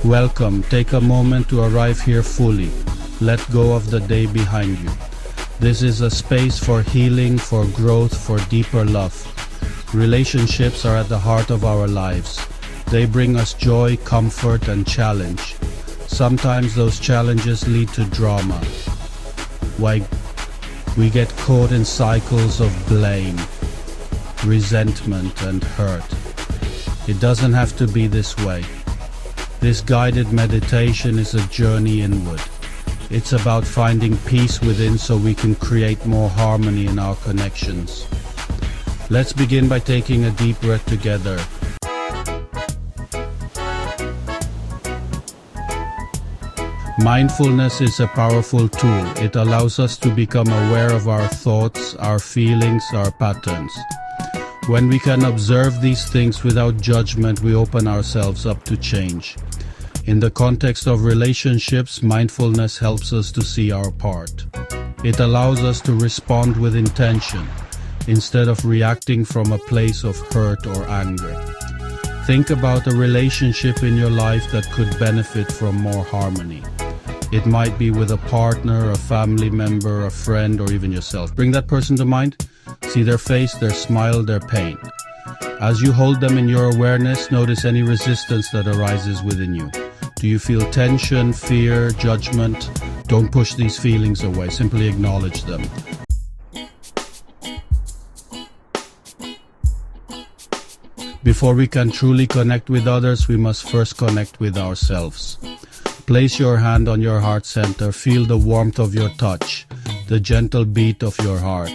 Welcome. Take a moment to arrive here fully. Let go of the day behind you. This is a space for healing, for growth, for deeper love. Relationships are at the heart of our lives. They bring us joy, comfort, and challenge. Sometimes those challenges lead to drama. Why we get caught in cycles of blame, resentment, and hurt. It doesn't have to be this way. This guided meditation is a journey inward. It's about finding peace within so we can create more harmony in our connections. Let's begin by taking a deep breath together. Mindfulness is a powerful tool. It allows us to become aware of our thoughts, our feelings, our patterns. When we can observe these things without judgment, we open ourselves up to change. In the context of relationships, mindfulness helps us to see our part. It allows us to respond with intention, instead of reacting from a place of hurt or anger. Think about a relationship in your life that could benefit from more harmony. It might be with a partner, a family member, a friend, or even yourself. Bring that person to mind. See their face, their smile, their pain. As you hold them in your awareness, notice any resistance that arises within you. Do you feel tension, fear, judgment? Don't push these feelings away. Simply acknowledge them. Before we can truly connect with others, we must first connect with ourselves. Place your hand on your heart center. Feel the warmth of your touch, the gentle beat of your heart.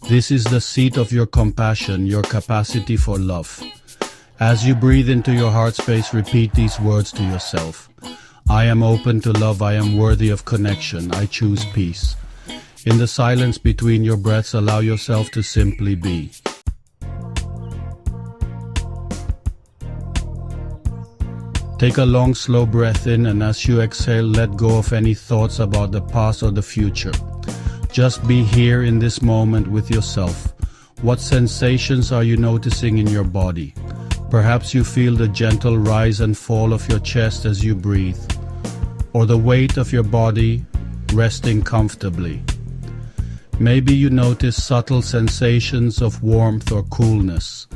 This is the seat of your compassion, your capacity for love. As you breathe into your heart space, repeat these words to yourself. I am open to love. I am worthy of connection. I choose peace. In the silence between your breaths, allow yourself to simply be. Take a long, slow breath in, and as you exhale, let go of any thoughts about the past or the future. Just be here in this moment with yourself. What sensations are you noticing in your body? Perhaps you feel the gentle rise and fall of your chest as you breathe, or the weight of your body resting comfortably. Maybe you notice subtle sensations of warmth or coolness,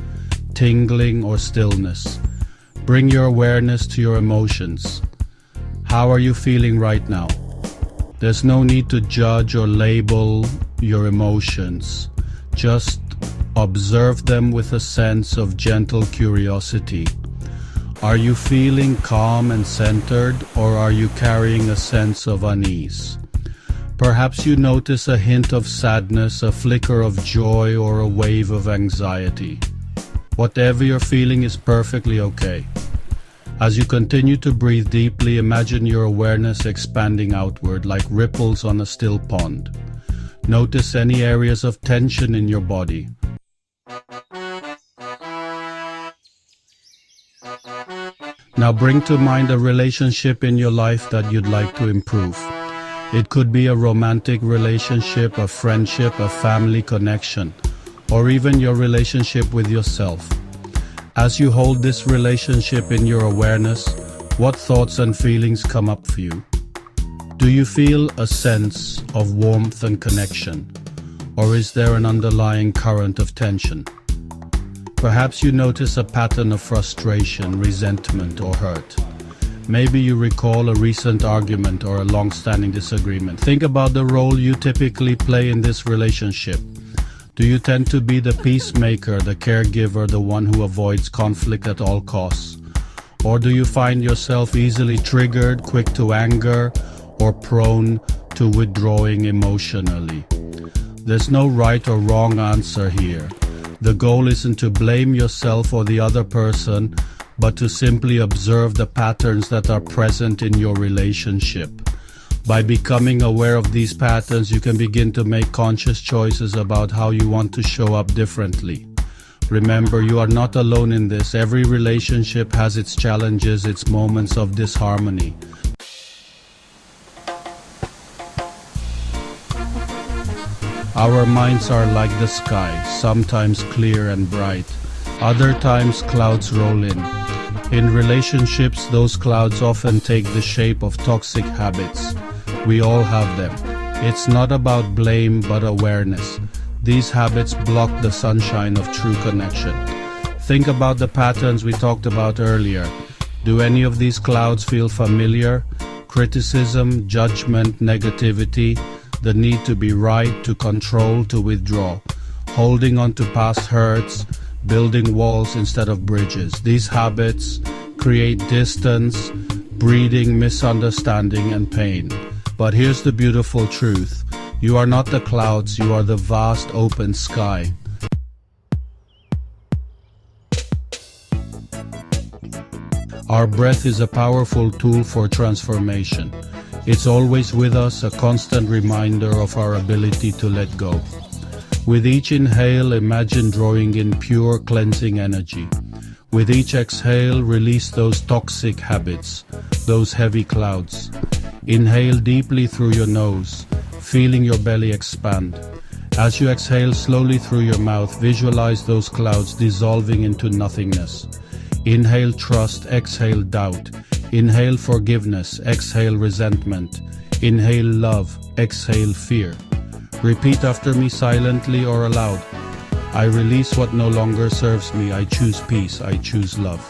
tingling or stillness. Bring your awareness to your emotions. How are you feeling right now? There's no need to judge or label your emotions. Just observe them with a sense of gentle curiosity. Are you feeling calm and centered, or are you carrying a sense of unease? Perhaps you notice a hint of sadness, a flicker of joy, or a wave of anxiety. Whatever you're feeling is perfectly okay. As you continue to breathe deeply, imagine your awareness expanding outward like ripples on a still pond. Notice any areas of tension in your body. Now bring to mind a relationship in your life that you'd like to improve. It could be a romantic relationship, a friendship, a family connection, or even your relationship with yourself. As you hold this relationship in your awareness, what thoughts and feelings come up for you? Do you feel a sense of warmth and connection, or is there an underlying current of tension? Perhaps you notice a pattern of frustration, resentment, or hurt. Maybe you recall a recent argument or a long-standing disagreement. Think about the role you typically play in this relationship. Do you tend to be the peacemaker, the caregiver, the one who avoids conflict at all costs? Or do you find yourself easily triggered, quick to anger, or prone to withdrawing emotionally? There's no right or wrong answer here. The goal isn't to blame yourself or the other person, but to simply observe the patterns that are present in your relationship. By becoming aware of these patterns, you can begin to make conscious choices about how you want to show up differently. Remember, you are not alone in this. Every relationship has its challenges, its moments of disharmony. Our minds are like the sky, sometimes clear and bright. Other times clouds roll in. In relationships, those clouds often take the shape of toxic habits. We all have them. It's not about blame but awareness. These habits block the sunshine of true connection. Think about the patterns we talked about earlier. Do any of these clouds feel familiar? Criticism, judgment, negativity, the need to be right, to control, to withdraw, holding on to past hurts, building walls instead of bridges. These habits create distance, breeding misunderstanding and pain. But here's the beautiful truth. You are not the clouds, you are the vast open sky. Our breath is a powerful tool for transformation. It's always with us, a constant reminder of our ability to let go. With each inhale, imagine drawing in pure, cleansing energy. With each exhale, release those toxic habits, those heavy clouds. Inhale deeply through your nose, feeling your belly expand. As you exhale slowly through your mouth, visualize those clouds dissolving into nothingness. Inhale trust, exhale doubt. Inhale forgiveness, exhale resentment. Inhale love, exhale fear. Repeat after me silently or aloud. I release what no longer serves me. I choose peace. I choose love.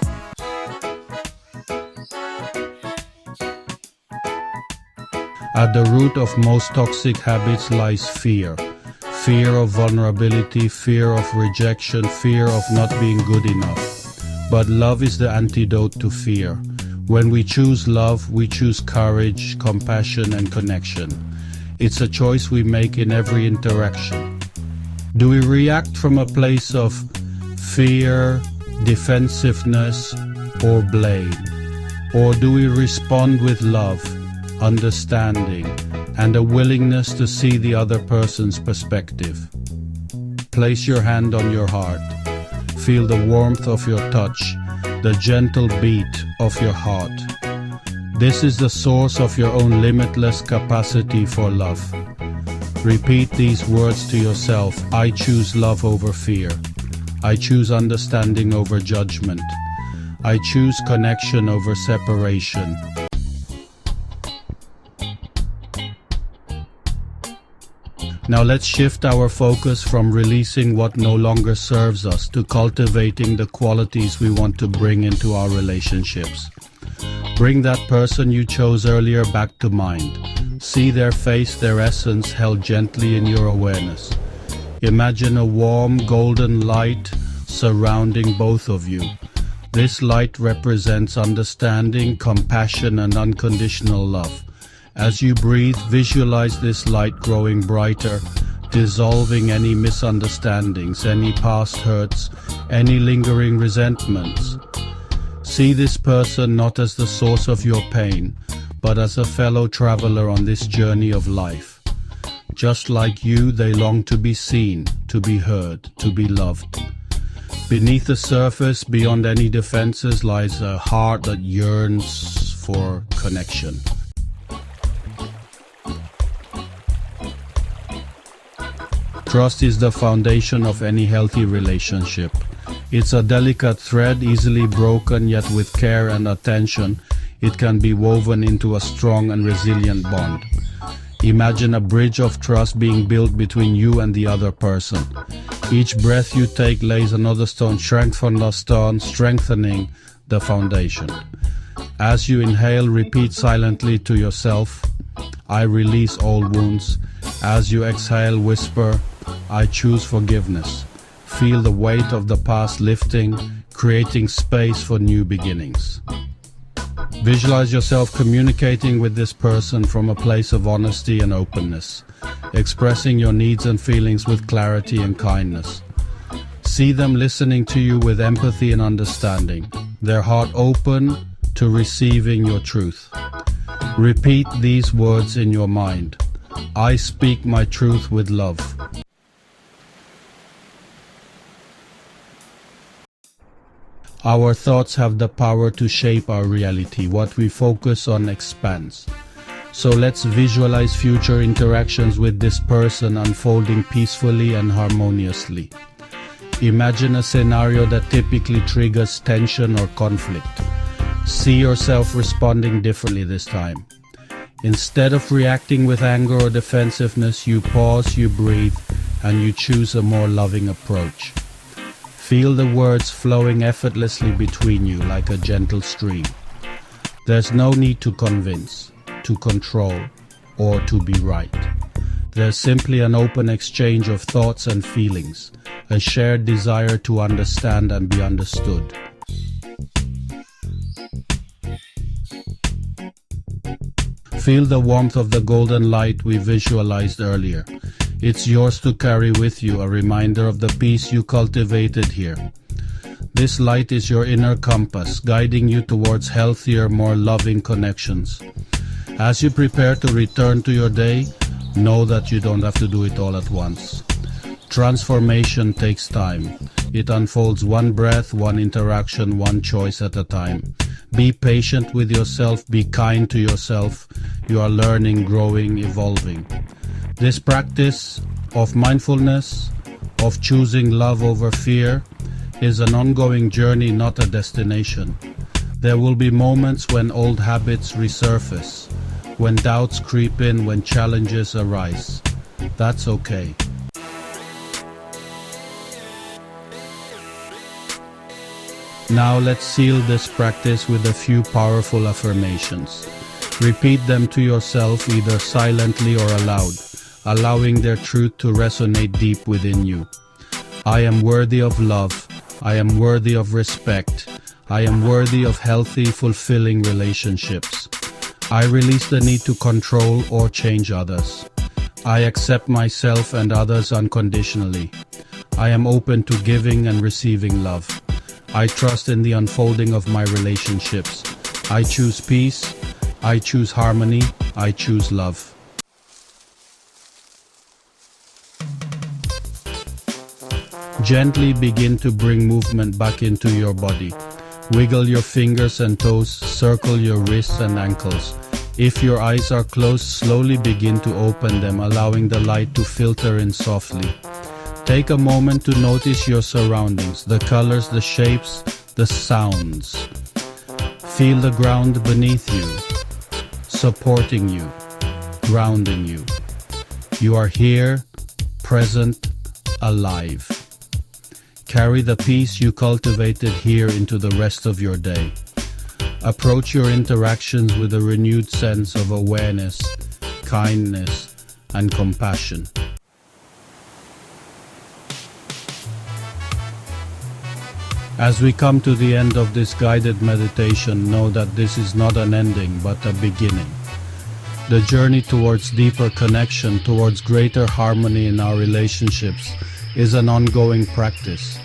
At the root of most toxic habits lies fear. Fear of vulnerability, fear of rejection, fear of not being good enough. But love is the antidote to fear. When we choose love, we choose courage, compassion, and connection. It's a choice we make in every interaction. Do we react from a place of fear, defensiveness, or blame? Or do we respond with love, understanding, and a willingness to see the other person's perspective? Place your hand on your heart. Feel the warmth of your touch, the gentle beat of your heart. This is the source of your own limitless capacity for love. Repeat these words to yourself. I choose love over fear. I choose understanding over judgment. I choose connection over separation. Now let's shift our focus from releasing what no longer serves us to cultivating the qualities we want to bring into our relationships. Bring that person you chose earlier back to mind. See their face, their essence held gently in your awareness. Imagine a warm golden light surrounding both of you. This light represents understanding, compassion, and unconditional love. As you breathe, visualize this light growing brighter, dissolving any misunderstandings, any past hurts, any lingering resentments. See this person not as the source of your pain, but as a fellow traveler on this journey of life. Just like you, they long to be seen, to be heard, to be loved. Beneath the surface, beyond any defenses, lies a heart that yearns for connection. Trust is the foundation of any healthy relationship. It's a delicate thread, easily broken, yet with care and attention, it can be woven into a strong and resilient bond. Imagine a bridge of trust being built between you and the other person. Each breath you take lays another stone, strengthening the stone, strengthening the foundation. As you inhale, repeat silently to yourself, I release all wounds. As you exhale, whisper, I choose forgiveness. Feel the weight of the past lifting, creating space for new beginnings. Visualize yourself communicating with this person from a place of honesty and openness, expressing your needs and feelings with clarity and kindness. See them listening to you with empathy and understanding, their heart open to receiving your truth. Repeat these words in your mind. I speak my truth with love. Our thoughts have the power to shape our reality. What we focus on expands. So let's visualize future interactions with this person unfolding peacefully and harmoniously. Imagine a scenario that typically triggers tension or conflict. See yourself responding differently this time. Instead of reacting with anger or defensiveness, you pause, you breathe, and you choose a more loving approach. Feel the words flowing effortlessly between you like a gentle stream. There's no need to convince, to control, or to be right. There's simply an open exchange of thoughts and feelings, a shared desire to understand and be understood. Feel the warmth of the golden light we visualized earlier. It's yours to carry with you, a reminder of the peace you cultivated here. This light is your inner compass, guiding you towards healthier, more loving connections. As you prepare to return to your day, know that you don't have to do it all at once. Transformation takes time. It unfolds one breath, one interaction, one choice at a time. Be patient with yourself, be kind to yourself. You are learning, growing, evolving. This practice of mindfulness, of choosing love over fear, is an ongoing journey, not a destination. There will be moments when old habits resurface, when doubts creep in, when challenges arise. That's okay. Now let's seal this practice with a few powerful affirmations. Repeat them to yourself either silently or aloud, allowing their truth to resonate deep within you. I am worthy of love. I am worthy of respect. I am worthy of healthy, fulfilling relationships. I release the need to control or change others. I accept myself and others unconditionally. I am open to giving and receiving love. I trust in the unfolding of my relationships. I choose peace. I choose harmony. I choose love. Gently begin to bring movement back into your body. Wiggle your fingers and toes, circle your wrists and ankles. If your eyes are closed, slowly begin to open them, allowing the light to filter in softly. Take a moment to notice your surroundings, the colors, the shapes, the sounds. Feel the ground beneath you, supporting you, grounding you. You are here, present, alive. Carry the peace you cultivated here into the rest of your day. Approach your interactions with a renewed sense of awareness, kindness, and compassion. As we come to the end of this guided meditation, know that this is not an ending but a beginning. The journey towards deeper connection, towards greater harmony in our relationships, is an ongoing practice.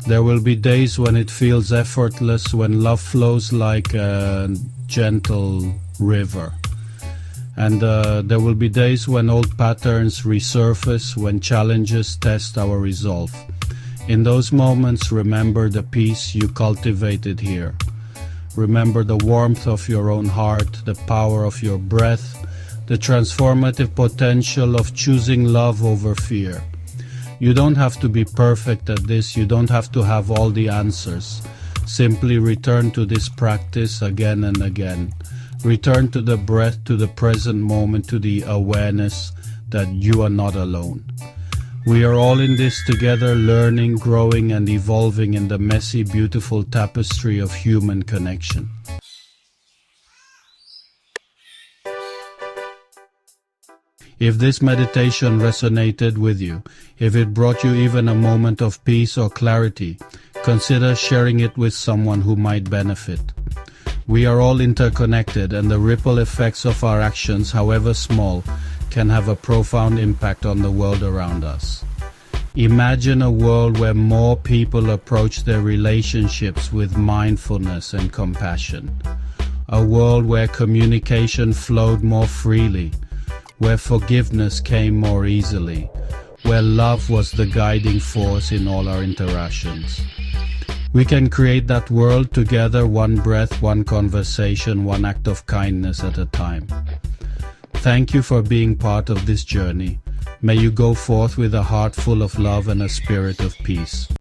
There will be days when it feels effortless, when love flows like a gentle river. And there will be days when old patterns resurface, when challenges test our resolve. In those moments, remember the peace you cultivated here. Remember the warmth of your own heart, the power of your breath, the transformative potential of choosing love over fear. You don't have to be perfect at this, you don't have to have all the answers. Simply return to this practice again and again. Return to the breath, to the present moment, to the awareness that you are not alone. We are all in this together, learning, growing, and evolving in the messy, beautiful tapestry of human connection. If this meditation resonated with you, if it brought you even a moment of peace or clarity, consider sharing it with someone who might benefit. We are all interconnected, and the ripple effects of our actions, however small, can have a profound impact on the world around us. Imagine a world where more people approach their relationships with mindfulness and compassion. A world where communication flowed more freely, where forgiveness came more easily, where love was the guiding force in all our interactions. We can create that world together, one breath, one conversation, one act of kindness at a time. Thank you for being part of this journey. May you go forth with a heart full of love and a spirit of peace.